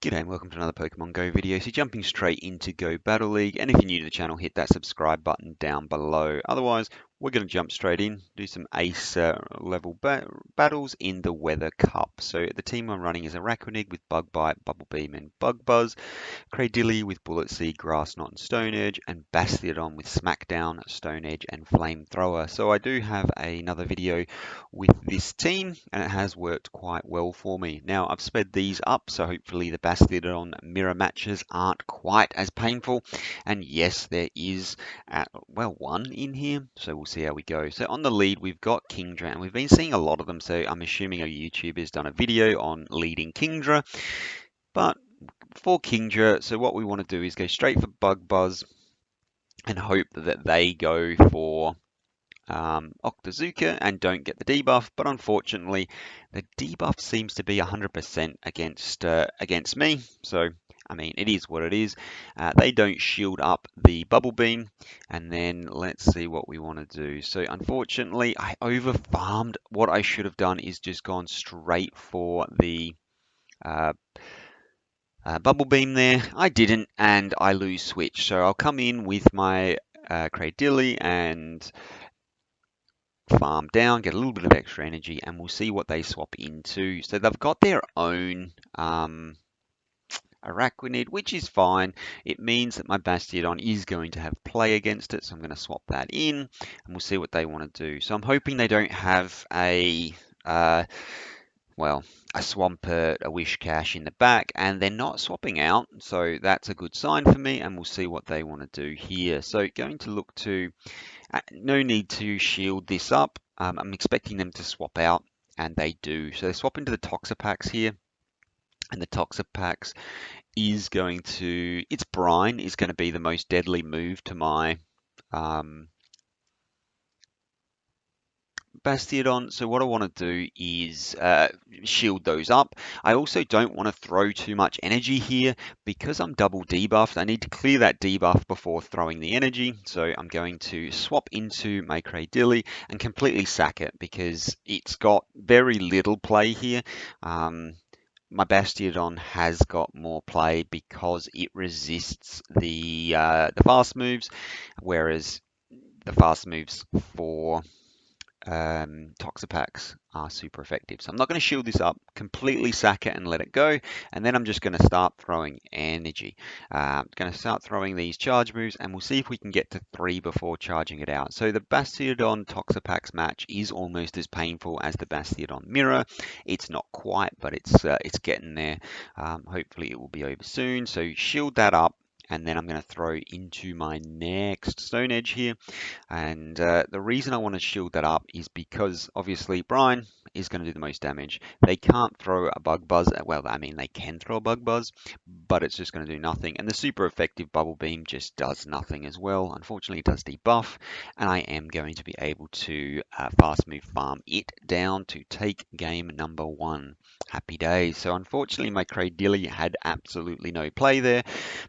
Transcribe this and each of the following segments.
G'day and welcome to another Pokemon Go video. So jumping straight into Go Battle League, and if you're new to the channel, hit that subscribe button down below. Otherwise, we're going to jump straight in, do some ace level battles in the Weather Cup. So the team I'm running is Araquanid with Bug Bite, Bubble Beam and Bug Buzz, Cradily with Bullet Seed, Grass Knot and Stone Edge, and Bastiodon with Smackdown, Stone Edge and Flamethrower. So I do have another video with this team, and it has worked quite well for me. Now I've sped these up, so hopefully the Bastiodon mirror matches aren't quite as painful. And yes, there is, one in here, so we'll see how we go. So on the lead, we've got Kingdra, and we've been seeing a lot of them, so I'm assuming a YouTuber has done a video on leading Kingdra. But for Kingdra, so what we want to do is go straight for Bug Buzz and hope that they go for Octazooka and don't get the debuff, but unfortunately the debuff seems to be 100% against me, so I mean it is what it is. They don't shield up the Bubble Beam, and then let's see what we want to do. So unfortunately I over farmed. What I should have done is just gone straight for the Bubble Beam there. I didn't, and I lose switch, so I'll come in with my Cradily and farm down, get a little bit of extra energy, and we'll see what they swap into. So they've got their own Araquanid, which is fine. It means that my Bastiodon is going to have play against it, so I'm going to swap that in, and we'll see what they want to do. So I'm hoping they don't have a Swampert, a Wishcash in the back, and they're not swapping out, so that's a good sign for me, and we'll see what they want to do here. So going to look to no need to shield this up. I'm expecting them to swap out, and they do. So they swap into the Toxapax here, and the Toxapax is going to, its Brine is going to be the most deadly move to my Bastiodon. So what I want to do is shield those up. I also don't want to throw too much energy here because I'm double debuffed. I need to clear that debuff before throwing the energy. So I'm going to swap into my Cradily and completely sack it because it's got very little play here. My Bastiodon has got more play because it resists the fast moves, whereas the fast moves for Toxapax are super effective. So I'm not going to shield this up, completely sack it and let it go, and then I'm just going to start throwing energy. I'm going to start throwing these charge moves, and we'll see if we can get to 3 before charging it out. So the Bastiodon Toxapax match is almost as painful as the Bastiodon mirror. It's not quite, but it's getting there. Hopefully it will be over soon. So shield that up, and then I'm going to throw into my next Stone Edge here. And the reason I want to shield that up is because obviously Brine is going to do the most damage. They can't throw a Bug Buzz. Well, I mean, they can throw a Bug Buzz, but it's just going to do nothing. And the super effective Bubble Beam just does nothing as well. Unfortunately, it does debuff, and I am going to be able to fast move farm it down to take game number 1. Happy days. So unfortunately, my Cradily had absolutely no play there,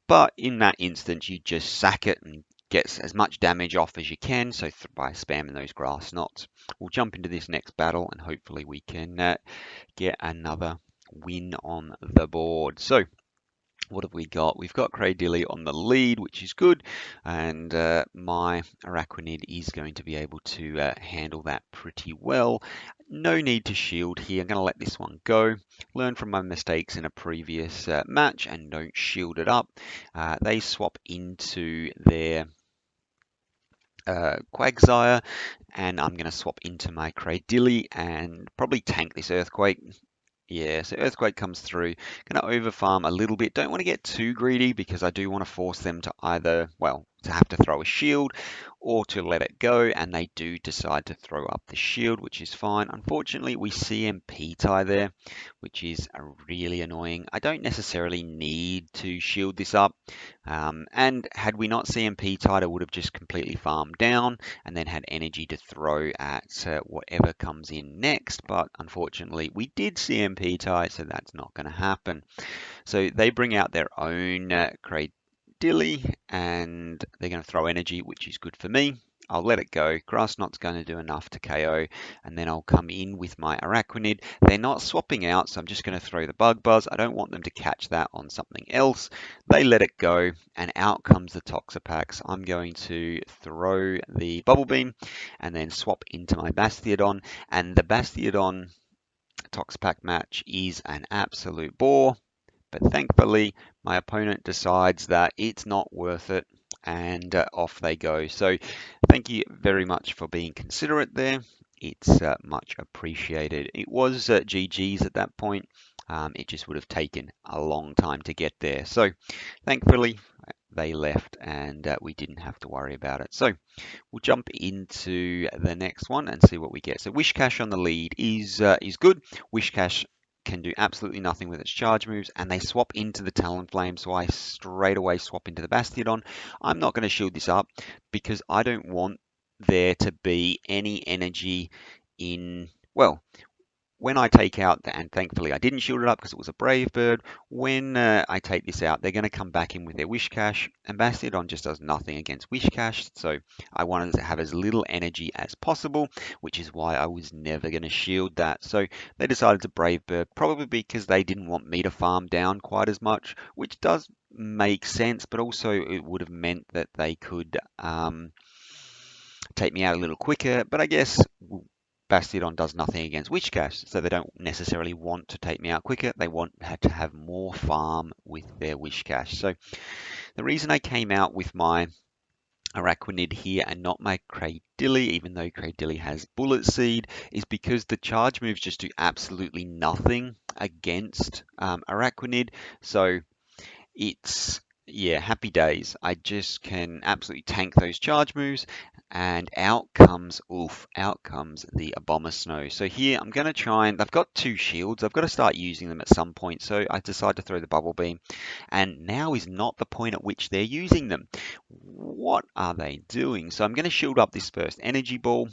but in that instance, you just sack it and gets as much damage off as you can, so by spamming those Grass Knots. We'll jump into this next battle and hopefully we can get another win on the board. So what have we got? We've got Cradily on the lead, which is good, and my Araquanid is going to be able to handle that pretty well. No need to shield here. I'm going to let this one go. Learn from my mistakes in a previous match and don't shield it up. They swap into their Quagsire, and I'm going to swap into my Cradily and probably tank this Earthquake. Yeah, so Earthquake comes through. Going to overfarm a little bit. Don't want to get too greedy because I do want to force them to either, to have to throw a shield or to let it go, and they do decide to throw up the shield, which is fine. Unfortunately, we CMP tie there, which is really annoying. I don't necessarily need to shield this up, and had we not CMP tied, I would have just completely farmed down and then had energy to throw at whatever comes in next, but unfortunately we did CMP tie, so that's not going to happen. So they bring out their own Cradily, and they're going to throw energy, which is good for me. I'll let it go. Grass Knot's going to do enough to KO, and then I'll come in with my Araquanid. They're not swapping out, so I'm just going to throw the Bug Buzz. I don't want them to catch that on something else. They let it go, and out comes the Toxapex. I'm going to throw the Bubble Beam and then swap into my Bastiodon, and the Bastiodon Toxapex match is an absolute bore. But thankfully, my opponent decides that it's not worth it, and off they go. So thank you very much for being considerate there. It's much appreciated. It was GG's at that point. It just would have taken a long time to get there. So thankfully, they left and we didn't have to worry about it. So we'll jump into the next one and see what we get. So Wishcash on the lead is good. Wishcash can do absolutely nothing with its charge moves, and they swap into the Talonflame, so I straight away swap into the Bastiodon. I'm not going to shield this up because I don't want there to be any energy in, well, when I take out, and thankfully I didn't shield it up because it was a Brave Bird, when I take this out, they're going to come back in with their Wishcash, and Bastiodon just does nothing against Wishcash, so I wanted to have as little energy as possible, which is why I was never going to shield that. So they decided to Brave Bird, probably because they didn't want me to farm down quite as much, which does make sense, but also it would have meant that they could take me out a little quicker, but I guess Bastiodon does nothing against Wishcash, so they don't necessarily want to take me out quicker. They want to have more farm with their Wishcash. So the reason I came out with my Araquanid here and not my Cradily, even though Cradily has Bullet Seed, is because the charge moves just do absolutely nothing against Araquanid. So it's, yeah, happy days. I just can absolutely tank those charge moves, and out comes the Abomasnow. So here I'm going to try, and I've got two shields. I've got to start using them at some point. So I decide to throw the Bubble Beam, and now is not the point at which they're using them. What are they doing? So I'm going to shield up this first Energy Ball.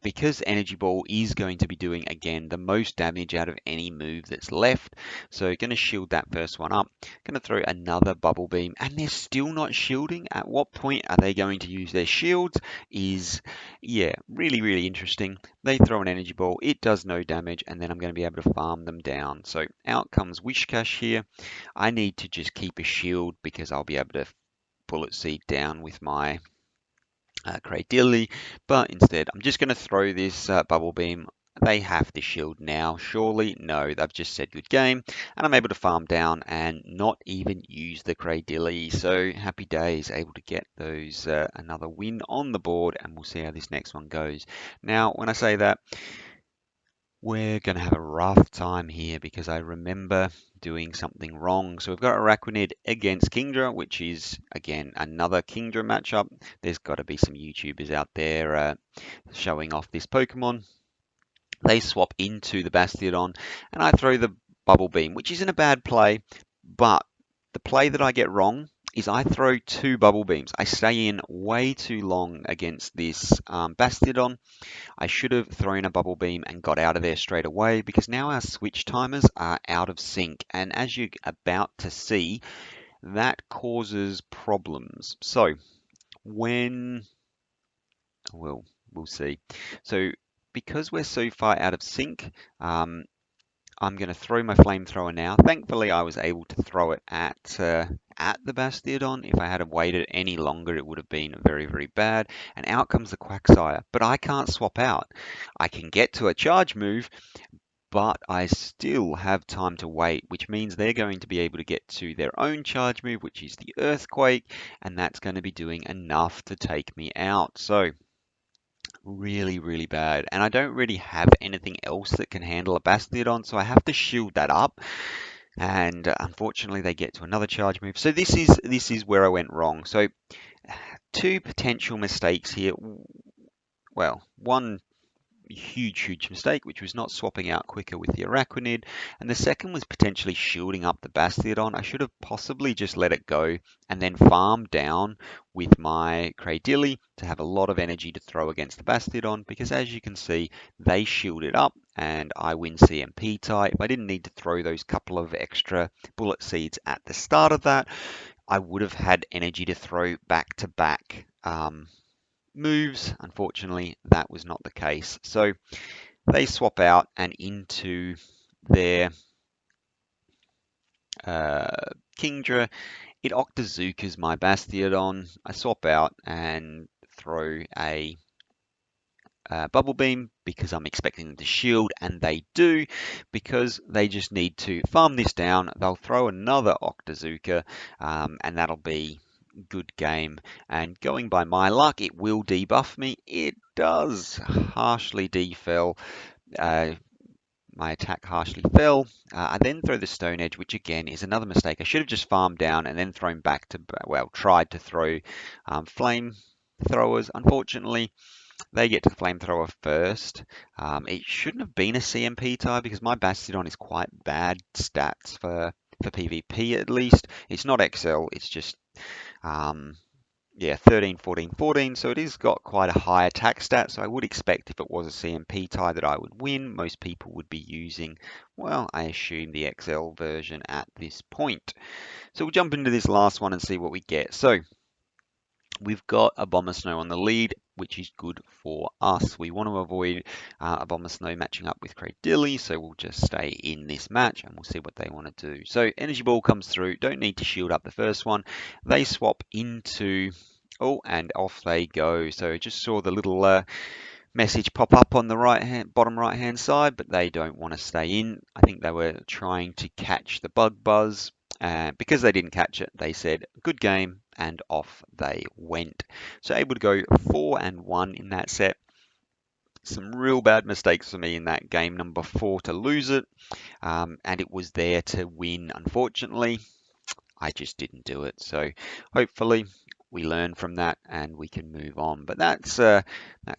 Because Energy Ball is going to be doing, again, the most damage out of any move that's left. So going to shield that first one up. Going to throw another Bubble Beam, and they're still not shielding. At what point are they going to use their shields is, yeah, really, really interesting. They throw an Energy Ball. It does no damage, and then I'm going to be able to farm them down. So out comes Wishcash here. I need to just keep a shield because I'll be able to Bullet Seed down with my Cradily, but instead I'm just going to throw this Bubble Beam. They have to shield now, surely. No, they've just said good game, and I'm able to farm down and not even use the Cradily. So happy days, able to get those another win on the board, and we'll see how this next one goes. Now, when I say that, we're going to have a rough time here because I remember doing something wrong. So we've got Araquanid against Kingdra, which is, again, another Kingdra matchup. There's got to be some YouTubers out there showing off this Pokemon. They swap into the Bastiodon, and I throw the Bubble Beam, which isn't a bad play, but the play that I get wrong is I throw two Bubble Beams. I stay in way too long against this Bastiodon. I should have thrown a Bubble Beam and got out of there straight away because now our switch timers are out of sync. And as you're about to see, that causes problems. So when, well, we'll see. So because we're so far out of sync, I'm going to throw my flamethrower now. Thankfully, I was able to throw it at the Bastiodon. If I had waited any longer, it would have been very, very bad. And out comes the Quagsire. But I can't swap out. I can get to a charge move, but I still have time to wait, which means they're going to be able to get to their own charge move, which is the Earthquake, and that's going to be doing enough to take me out. So really, really bad. And I don't really have anything else that can handle a Bastiodon, so I have to shield that up. And unfortunately, they get to another charge move. So this is where I went wrong. So two potential mistakes here. Well, one huge mistake, which was not swapping out quicker with the Araquanid, and the second was potentially shielding up the Bastiodon. I should have possibly just let it go and then farm down with my Cradily to have a lot of energy to throw against the Bastiodon, because as you can see, they shield it up and I win CMP tie. If I didn't need to throw those couple of extra Bullet Seeds at the start of that, I would have had energy to throw back to back moves. Unfortunately, that was not the case. So they swap out and into their Kingdra. It Octazookas my Bastiodon. I swap out and throw a Bubble Beam because I'm expecting them to shield, and they do because they just need to farm this down. They'll throw another Octazooka, and that'll be good game. And going by my luck, it will debuff me. It does harshly defell. My attack harshly fell. I then throw the Stone Edge, which again is another mistake. I should have just farmed down and then thrown back to, well, tried to throw Flame Throwers. Unfortunately, they get to the Flamethrower first. It shouldn't have been a CMP tie because my Bastiodon is quite bad stats for PvP at least. It's not XL, it's just yeah, 13, 14, 14. So it is got quite a high attack stat. So I would expect if it was a CMP tie that I would win. Most people would be using, well, I assume the XL version at this point. So we'll jump into this last one and see what we get. So we've got Abomasnow on the lead, which is good for us. We want to avoid Abomasnow matching up with Cradily, so we'll just stay in this match and we'll see what they want to do. So Energy Ball comes through, don't need to shield up the first one. They swap into, oh, and off they go. So just saw the little message pop up on the bottom right hand side, but they don't want to stay in. I think they were trying to catch the bug buzz. Because they didn't catch it, they said good game, and off they went. So able to go 4-1 in that set. Some real bad mistakes for me in that game number 4 to lose it, and it was there to win. Unfortunately, I just didn't do it. So hopefully we learn from that and we can move on. But that's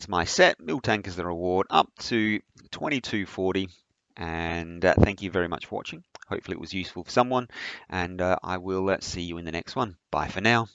my set. Miltank is the reward, up to 2240. And thank you very much for watching. Hopefully it was useful for someone, and I will see you in the next one. Bye for now.